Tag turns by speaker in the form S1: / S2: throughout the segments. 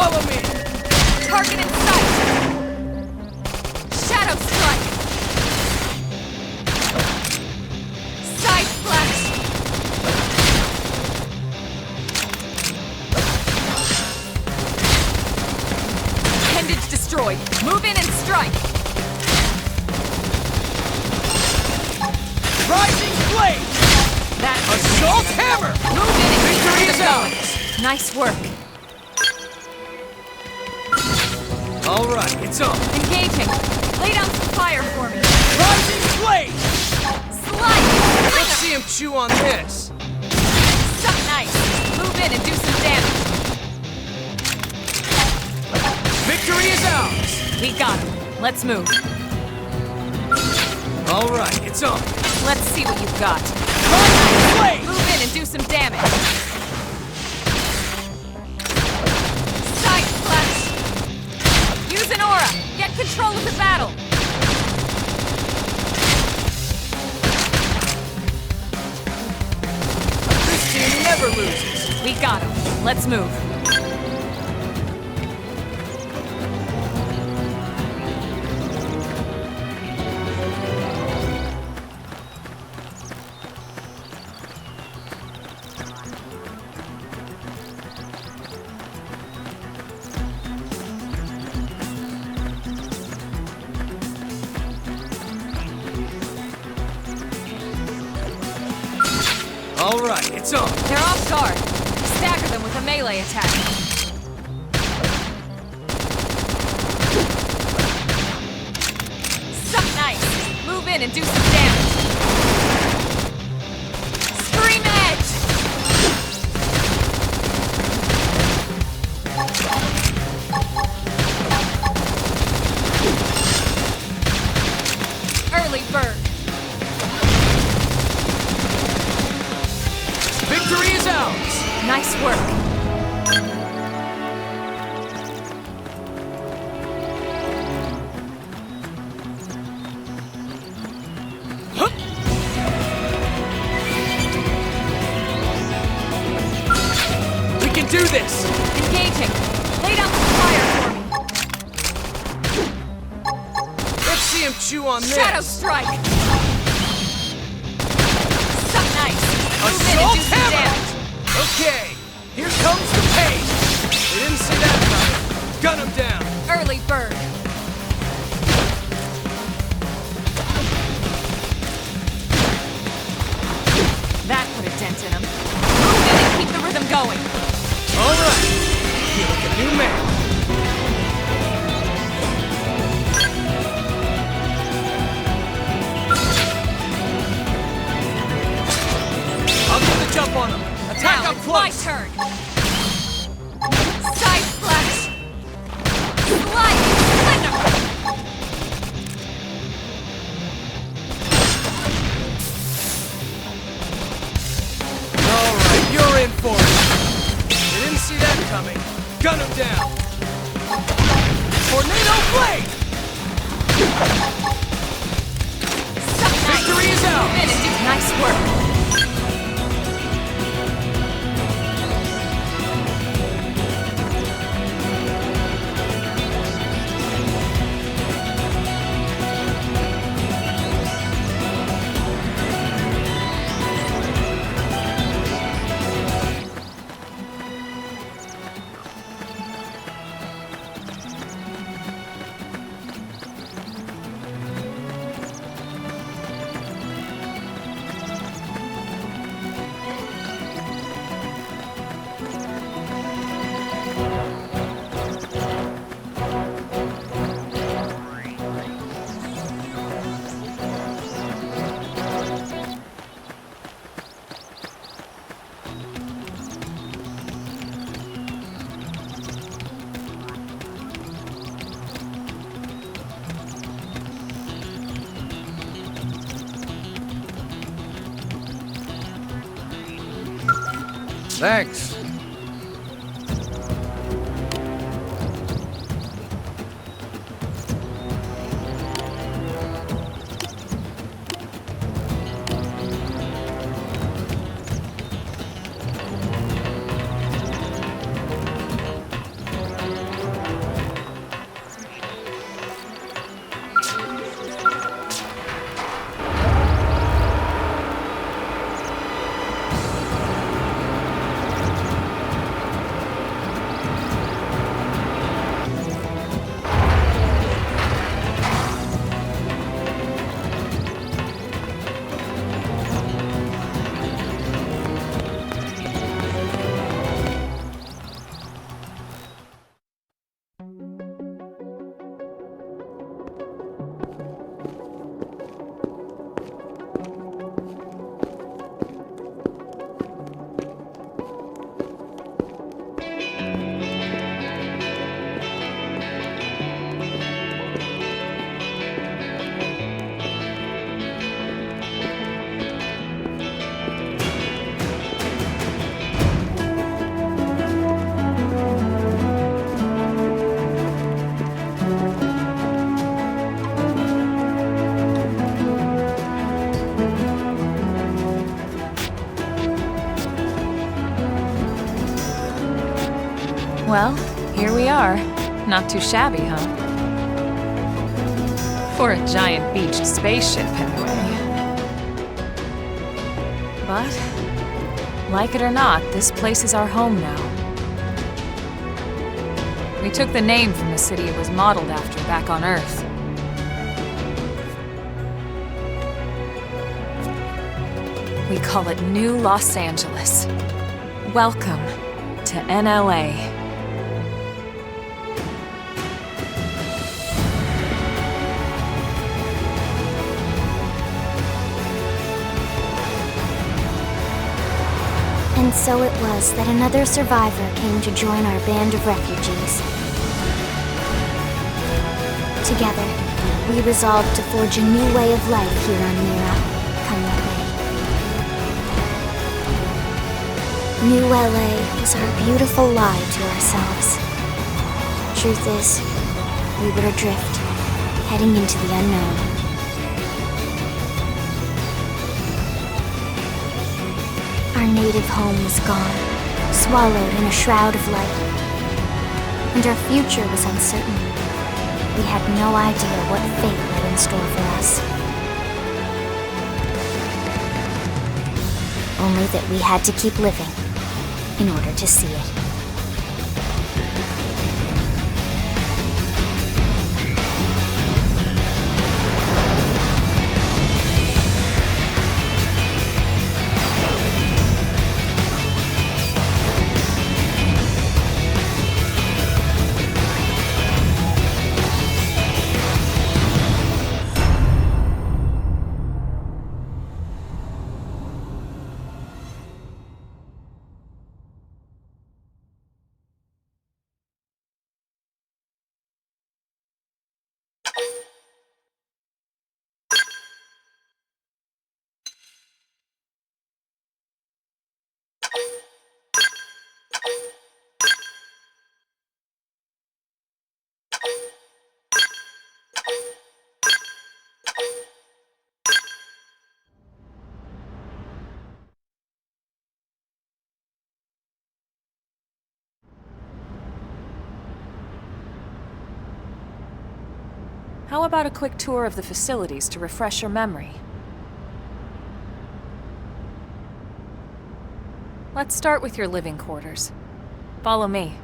S1: Follow me!
S2: Target in sight! Shadow strike! Side flash! Appendage destroyed. Move in and strike!
S1: Rising blade!
S2: That
S1: Assault hammer!
S2: Move in and
S1: Victory
S2: keep
S1: is
S2: them
S1: ours!
S2: going. Nice work.
S1: All right, it's on.
S2: Engaging. Lay down some fire for me.
S1: Rising blade!
S2: Slide!
S1: Let's see him chew on this.
S2: Something nice. Move in and do some damage.
S1: Victory is ours!
S2: We got him. Let's move.
S1: All right, it's on.
S2: Let's see what you've got.
S1: Rising blade!
S2: Move in and do some damage. Side flash! Use an aura! Get control of the battle!
S1: This team never loses.
S2: We got him. Let's move.
S1: All right, it's on.
S2: They're off guard. Stagger them with a melee attack. Something nice. Move in and do some damage. Scream edge! Early bird.
S1: Victory is ours!
S2: Nice work.
S1: Huh? We can do this!
S2: Engaging. Lay down some fire for me.
S1: Let's see him chew on this.
S2: Shadow strike. Something nice. Move in and
S1: Assault
S2: do some
S1: hammer!
S2: damage.
S1: Okay, here comes the pain. We didn't see that coming. Gun him down.
S2: Early bird. That put a dent in him. Move in and keep the rhythm going.
S1: All right, feel like a new man. I'll get the jump on him. Attack
S2: Now
S1: up
S2: it's
S1: close.
S2: my turn. Side flash. Slide. Slender.
S1: All right, you're in for it. We didn't see that coming. Gun him down. Tornado blade.
S2: Something nice.
S1: Victory is ours.
S2: Move in and do nice work.
S1: Thanks.
S2: Well, here we are. Not too shabby, huh? For a giant beached spaceship, anyway. But, like it or not, this place is our home now. We took the name from the city it was modeled after back on Earth. We call it New Los Angeles. Welcome to NLA.
S3: And so it was that another survivor came to join our band of refugees. Together, we resolved to forge a new way of life here on Mira. Come what may. New LA was our beautiful lie to ourselves. Truth is, we were adrift, heading into the unknown. Our native home was gone, swallowed in a shroud of light. And our future was uncertain. We had no idea what fate lay in store for us. Only that we had to keep living in order to see it.
S2: How about a quick tour of the facilities to refresh your memory? Let's start with your living quarters. Follow me.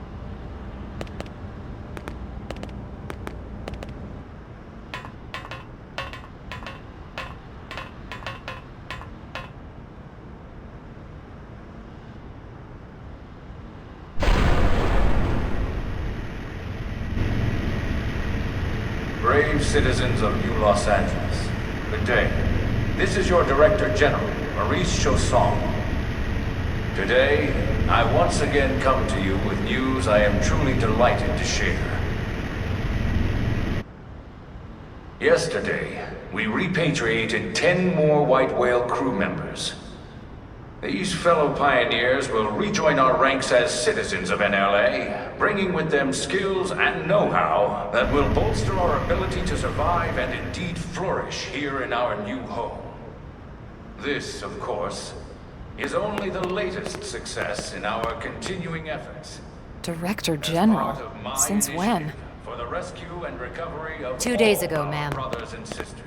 S4: Brave citizens of New Los Angeles, good day. This is your Director General, Maurice Chausson. Today, I once again come to you with news I am truly delighted to share. Yesterday, we repatriated 10 more White Whale crew members. These fellow pioneers will rejoin our ranks as citizens of NLA, bringing with them skills and know-how that will bolster our ability to survive and indeed flourish here in our new home. This, of course, is only the latest success in our continuing efforts.
S2: Director General? Since when?
S4: For the rescue and recovery of
S5: 2 days
S4: all
S5: ago,
S4: our
S5: ma'am.
S4: brothers and sisters.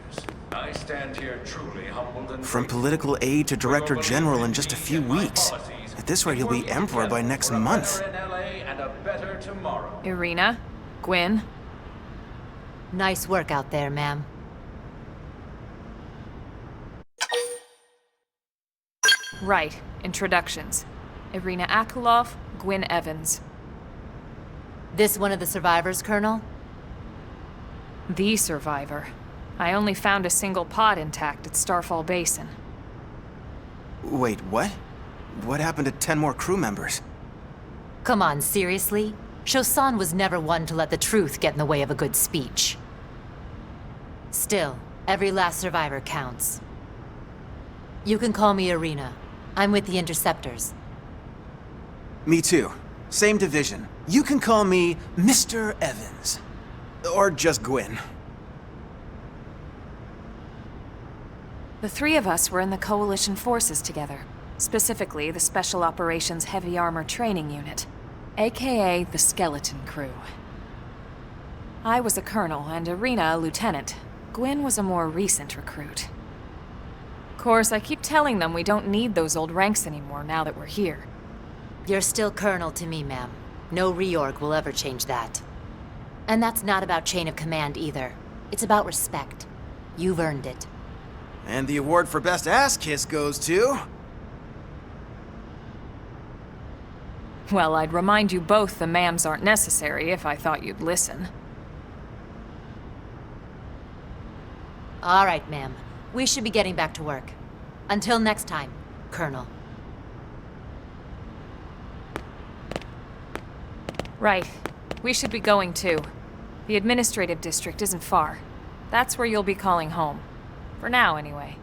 S4: I stand here truly humbled and
S6: From
S4: grateful.
S6: political aide to director general in just a few weeks. At this rate, he'll be emperor by next month.
S2: Irina? Gwyn?
S5: Nice work out there, ma'am.
S2: Right. Introductions. Irina Akulov, Gwyn Evans.
S5: This one of the survivors, Colonel?
S2: The survivor. I only found a single pod intact at Starfall Basin.
S6: Wait, what? What happened to 10 more crew members?
S5: Come on, seriously? Chausson was never one to let the truth get in the way of a good speech. Still, every last survivor counts. You can call me Irina. I'm with the Interceptors.
S6: Me too. Same division. You can call me Mr. Evans. Or just Gwyn.
S2: The three of us were in the Coalition forces together. Specifically, the Special Operations Heavy Armor Training Unit. AKA the Skeleton Crew. I was a colonel and Irina a lieutenant. Gwyn was a more recent recruit. Of course, I keep telling them we don't need those old ranks anymore now that we're here.
S5: You're still Colonel to me, ma'am. No reorg will ever change that. And that's not about chain of command either. It's about respect. You've earned it.
S6: And the award for best ass kiss goes to...
S2: Well, I'd remind you both the ma'ams aren't necessary if I thought you'd listen.
S5: All right, ma'am. We should be getting back to work. Until next time, Colonel.
S2: Right. We should be going too. The administrative district isn't far. That's where you'll be calling home. For now, anyway.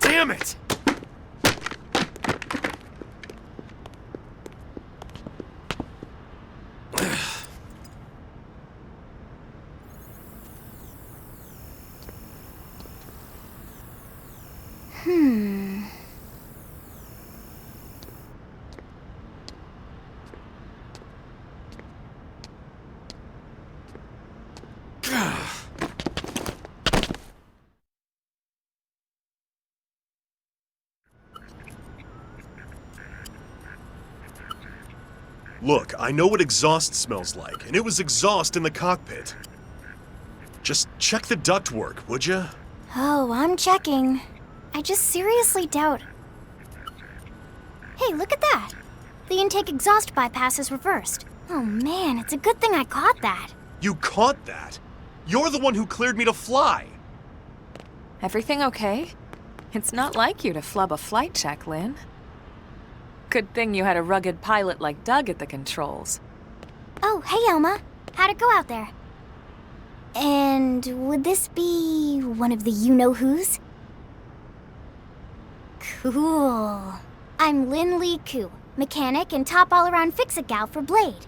S1: Damn it!
S7: Look, I know what exhaust smells like, and it was exhaust in the cockpit. Just check the ductwork, would ya?
S3: Oh, I'm checking. I just seriously doubt... Hey, look at that! The intake exhaust bypass is reversed. Oh man, it's a good thing I caught that.
S7: You caught that? You're the one who cleared me to fly!
S2: Everything okay? It's not like you to flub a flight check, Lynn. Good thing you had a rugged pilot like Doug at the controls.
S3: Oh, hey Elma. How'd it go out there? And would this be one of the you-know-whos? Cool. I'm Lynn Lee Koo, mechanic and top all-around fix-it gal for Blade.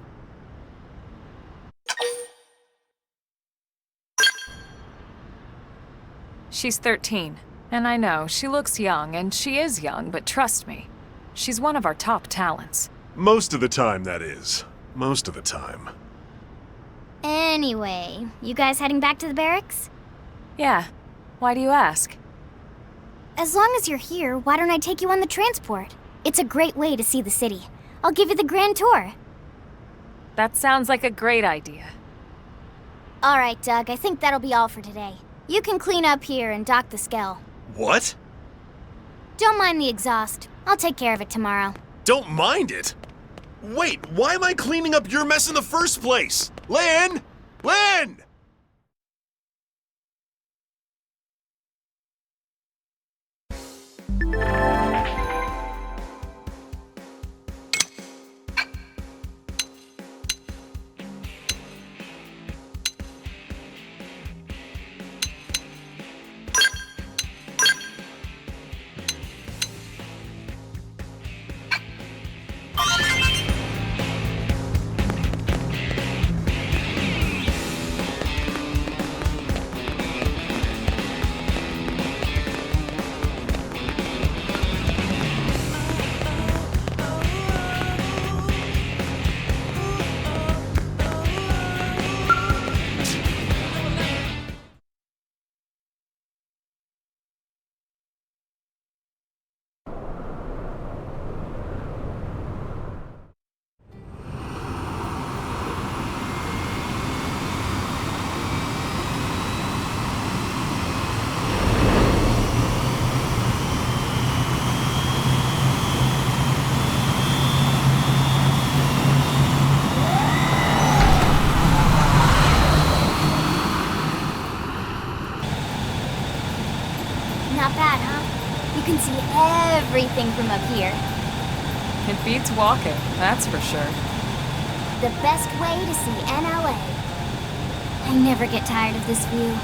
S2: She's 13, and I know, she looks young, and she is young, but trust me, she's one of our top talents.
S7: Most of the time, that is. Most of the time.
S3: Anyway, you guys heading back to the barracks?
S2: Yeah. Why do you ask?
S3: As long as you're here, why don't I take you on the transport? It's a great way to see the city. I'll give you the grand tour.
S2: That sounds like a great idea.
S3: All right, Doug, I think that'll be all for today. You can clean up here and dock the Skell.
S7: What?
S3: Don't mind the exhaust. I'll take care of it tomorrow.
S7: Don't mind it? Wait, why am I cleaning up your mess in the first place? Lynn! Lynn!
S3: Not bad, huh? You can see everything from up here.
S2: It beats walking, that's for sure.
S3: The best way to see NLA. I never get tired of this view.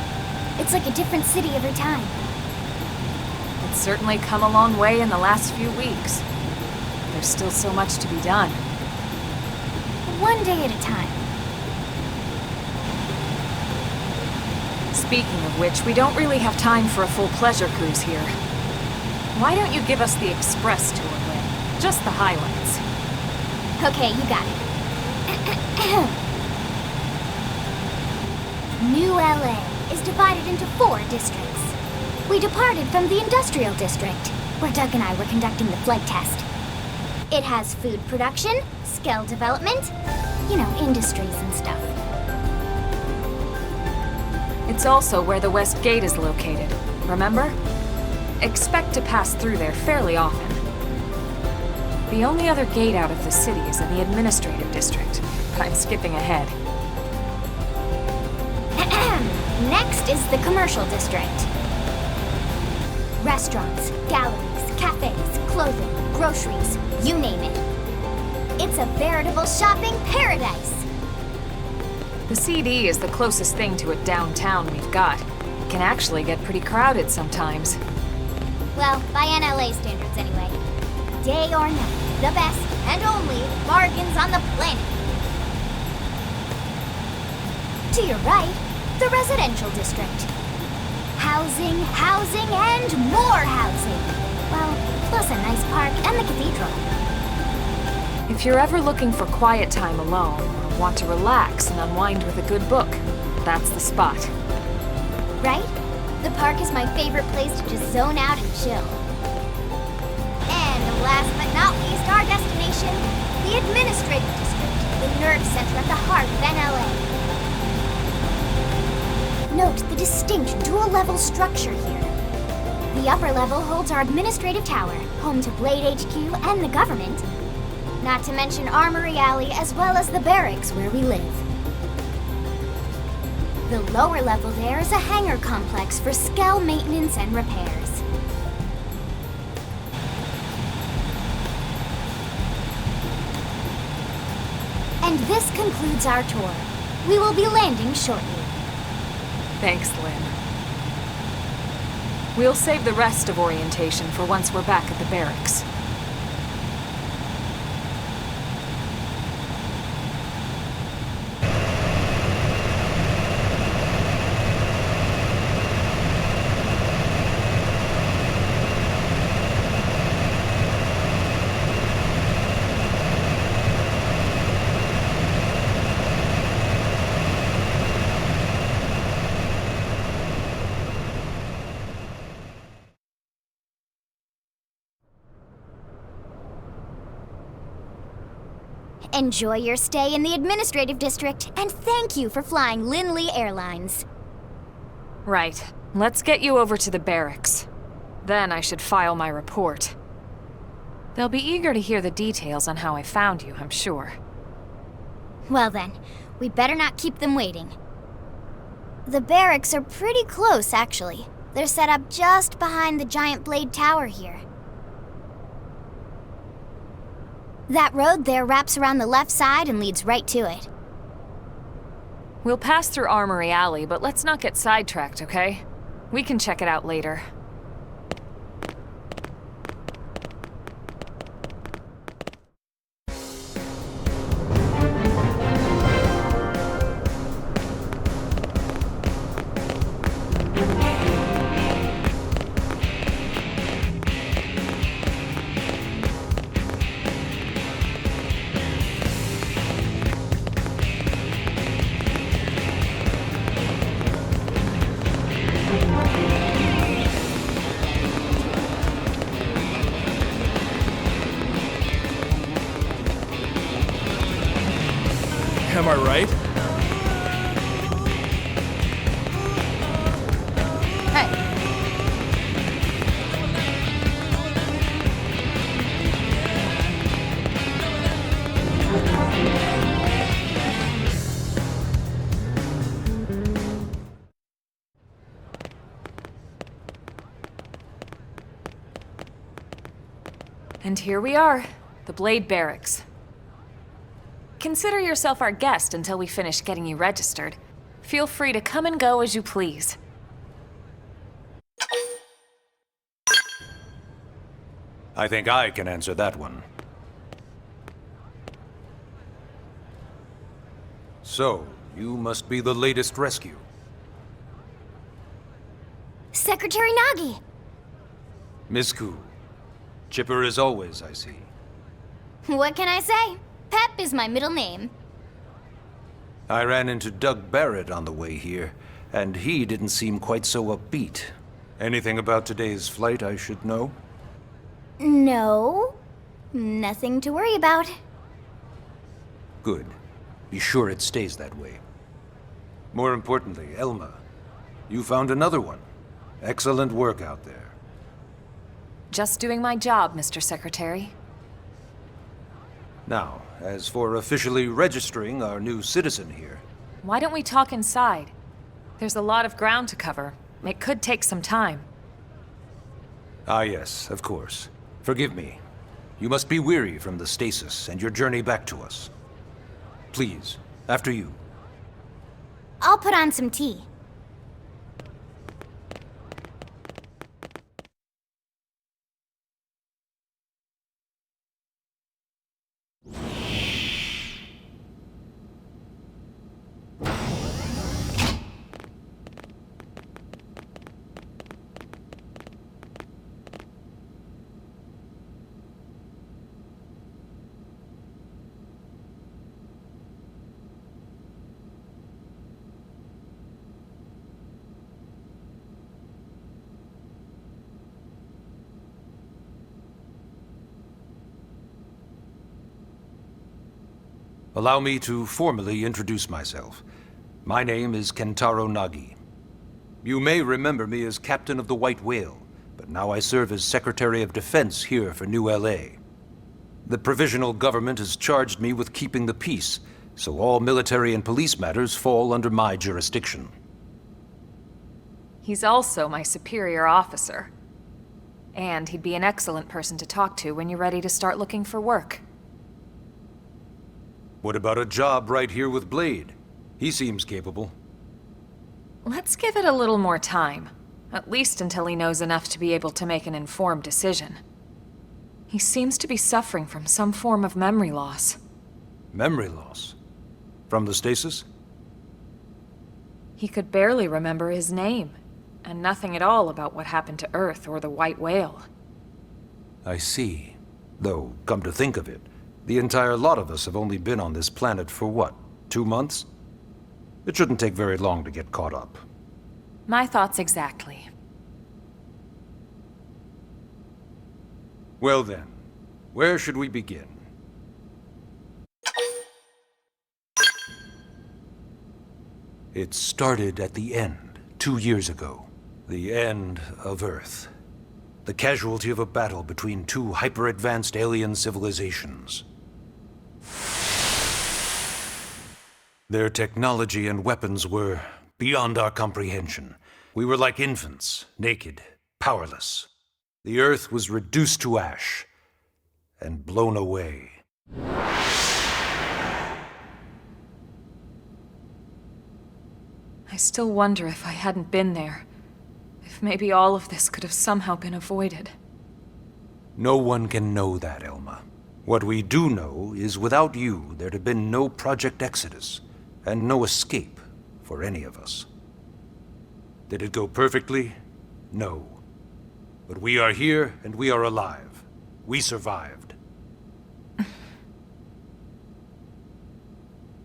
S3: It's like a different city every time.
S2: It's certainly come a long way in the last few weeks. There's still so much to be done.
S3: One day at a time.
S2: Speaking of which, we don't really have time for a full pleasure cruise here. Why don't you give us the express tour, Lynn? Just the highlights.
S3: Okay, you got it. New LA is divided into 4 districts. We departed from the industrial district, where Doug and I were conducting the flight test. It has food production, skill development, you know, industries and stuff.
S2: It's also where the West Gate is located, remember? Expect to pass through there fairly often. The only other gate out of the city is in the administrative district, but I'm skipping ahead.
S3: Next is the commercial district. Restaurants, galleries, cafes, clothing, groceries, you name it. It's a veritable shopping paradise.
S2: The CD is the closest thing to a downtown we've got. It can actually get pretty crowded sometimes.
S3: Well, by NLA standards anyway. Day or night, the best and only bargains on the planet. To your right, the residential district. Housing, housing, and more housing. Well, plus a nice park and the cathedral.
S2: If you're ever looking for quiet time alone, or want to relax and unwind with a good book, that's the spot.
S3: Right? The park is my favorite place to just zone out and chill. And last but not least, our destination, the administrative district, the nerve center at the heart of NLA. Note the distinct dual-level structure here. The upper level holds our administrative tower, home to Blade HQ and the government. Not to mention Armory Alley as well as the barracks where we live. The lower level there is a hangar complex for Skell maintenance and repairs. And this concludes our tour. We will be landing shortly.
S2: Thanks, Lynn. We'll save the rest of orientation for once we're back at the barracks.
S3: Enjoy your stay in the administrative district, and thank you for flying Linley Airlines.
S2: Right. Let's get you over to the barracks. Then I should file my report. They'll be eager to hear the details on how I found you, I'm sure.
S3: Well then, we better not keep them waiting. The barracks are pretty close, actually. They're set up just behind the giant blade tower here. That road there wraps around the left side and leads right to it.
S2: We'll pass through Armory Alley, but let's not get sidetracked, okay? We can check it out later.
S1: Am I right?
S2: And here we are, the Blade Barracks. Consider yourself our guest until we finish getting you registered. Feel free to come and go as you please.
S4: I think I can answer that one. So, you must be the latest rescue.
S3: Secretary Nagi!
S4: Miss Koo. Chipper as always, I see.
S3: What can I say? Pep is my middle name.
S4: I ran into Doug Barrett on the way here, and he didn't seem quite so upbeat. Anything about today's flight I should know?
S3: No. Nothing to worry about.
S4: Good. Be sure it stays that way. More importantly, Elma, you found another one. Excellent work out there.
S2: Just doing my job, Mr. Secretary.
S4: Now, as for officially registering our new citizen here...
S2: Why don't we talk inside? There's a lot of ground to cover. It could take some time.
S4: Ah yes, of course. Forgive me. You must be weary from the stasis and your journey back to us. Please, after you.
S3: I'll put on some tea.
S4: Allow me to formally introduce myself. My name is Kentaro Nagi. You may remember me as Captain of the White Whale, but now I serve as Secretary of Defense here for New LA. The provisional government has charged me with keeping the peace, so all military and police matters fall under my jurisdiction.
S2: He's also my superior officer. And he'd be an excellent person to talk to when you're ready to start looking for work.
S4: What about a job right here with Blade? He seems capable.
S2: Let's give it a little more time. At least until he knows enough to be able to make an informed decision. He seems to be suffering from some form of memory loss.
S4: Memory loss? From the stasis?
S2: He could barely remember his name, and nothing at all about what happened to Earth or the White Whale.
S4: I see. Though, come to think of it, the entire lot of us have only been on this planet for what, 2 months? It shouldn't take very long to get caught up.
S2: My thoughts exactly.
S4: Well then, where should we begin? It started at the end, 2 years ago. The end of Earth. The casualty of a battle between two hyper-advanced alien civilizations. Their technology and weapons were
S8: beyond our comprehension. We were like infants, naked, powerless. The Earth was reduced to ash and blown away.
S2: I still wonder if I hadn't been there. If maybe all of this could have somehow been avoided.
S8: No one can know that, Elma. What we do know is without you, there'd have been no Project Exodus, and no escape for any of us. Did it go perfectly? No. But we are here, and we are alive. We survived.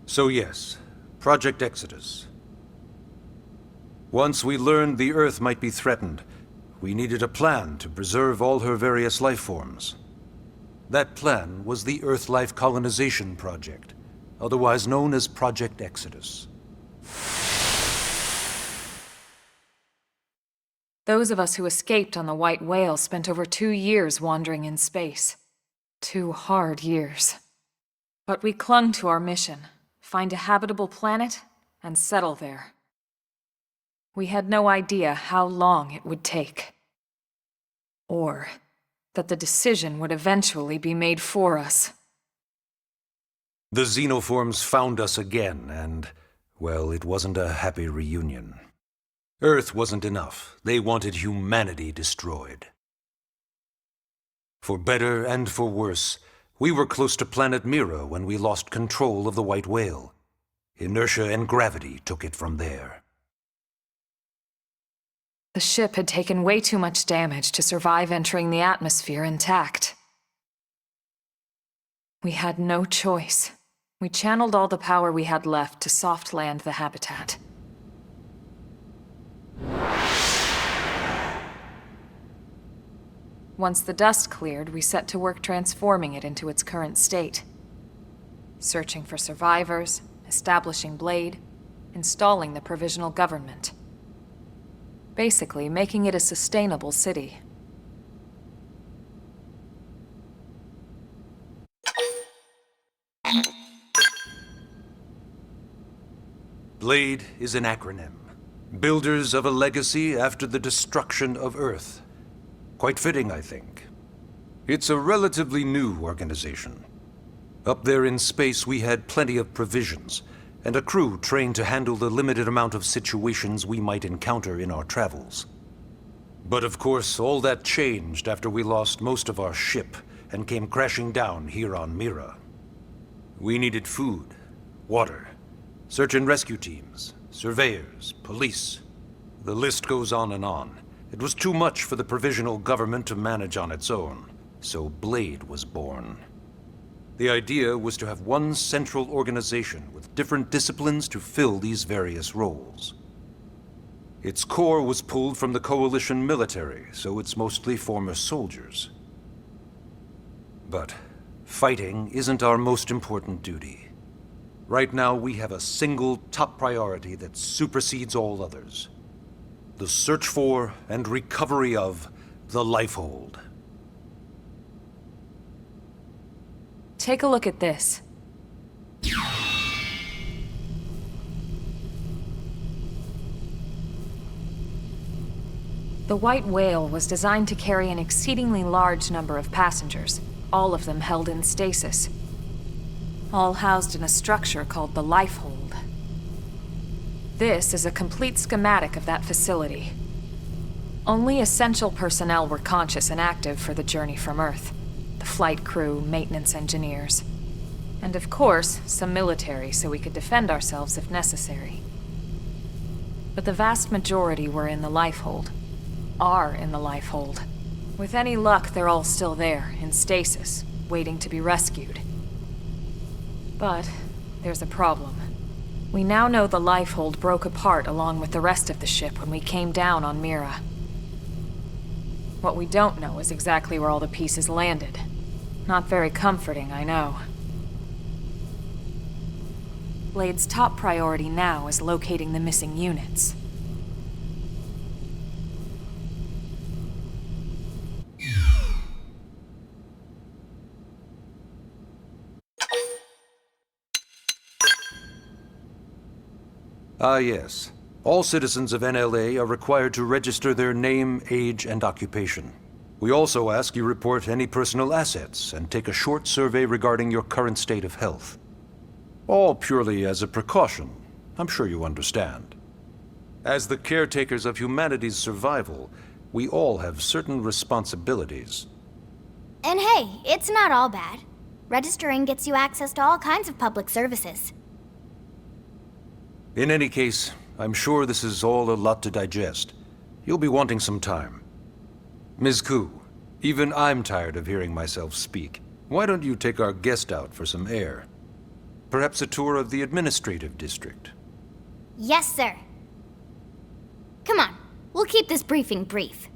S8: So yes, Project Exodus. Once we learned the Earth might be threatened, we needed a plan to preserve all her various life forms. That plan was the Earth Life Colonization Project, otherwise known as Project Exodus.
S2: Those of us who escaped on the White Whale spent over 2 years wandering in space. 2 hard years. But we clung to our mission, find a habitable planet, and settle there. We had no idea how long it would take. Or that the decision would eventually be made for us.
S8: The xenoforms found us again, and, well, it wasn't a happy reunion. Earth wasn't enough. They wanted humanity destroyed. For better and for worse, we were close to planet Mira when we lost control of the White Whale. Inertia and gravity took it from there.
S2: The ship had taken way too much damage to survive entering the atmosphere intact. We had no choice. We channeled all the power we had left to soft land the habitat. Once the dust cleared, we set to work transforming it into its current state. Searching for survivors, establishing Blade, installing the provisional government. Basically, making it a sustainable city.
S8: Blade is an acronym. Builders of a legacy after the destruction of Earth. Quite fitting, I think. It's a relatively new organization. Up there in space, we had plenty of provisions, and a crew trained to handle the limited amount of situations we might encounter in our travels. But of course, all that changed after we lost most of our ship and came crashing down here on Mira. We needed food, water, search and rescue teams, surveyors, police. The list goes on and on. It was too much for the provisional government to manage on its own, so Blade was born. The idea was to have one central organization with different disciplines to fill these various roles. Its core was pulled from the Coalition military, so it's mostly former soldiers. But fighting isn't our most important duty. Right now, we have a single top priority that supersedes all others. The search for and recovery of the Lifehold.
S2: Take a look at this. The White Whale was designed to carry an exceedingly large number of passengers, all of them held in stasis. All housed in a structure called the Lifehold. This is a complete schematic of that facility. Only essential personnel were conscious and active for the journey from Earth. The flight crew, maintenance engineers. And of course, some military so we could defend ourselves if necessary. But the vast majority were in the Lifehold. Are in the Lifehold. With any luck, they're all still there, in stasis, waiting to be rescued. But there's a problem. We now know the Lifehold broke apart along with the rest of the ship when we came down on Mira. What we don't know is exactly where all the pieces landed. Not very comforting, I know. Blade's top priority now is locating the missing units.
S8: Ah yes, All citizens of NLA are required to register their name, age, and occupation. We also ask you report any personal assets and take a short survey regarding your current state of health. All purely as a precaution. I'm sure you understand. As the caretakers of humanity's survival, we all have certain responsibilities.
S3: And hey, it's not all bad. Registering gets you access to all kinds of public services.
S8: In any case, I'm sure this is all a lot to digest. You'll be wanting some time. Ms. Koo, even I'm tired of hearing myself speak. Why don't you take our guest out for some air? Perhaps a tour of the administrative district.
S3: Yes, sir. Come on, we'll keep this briefing brief.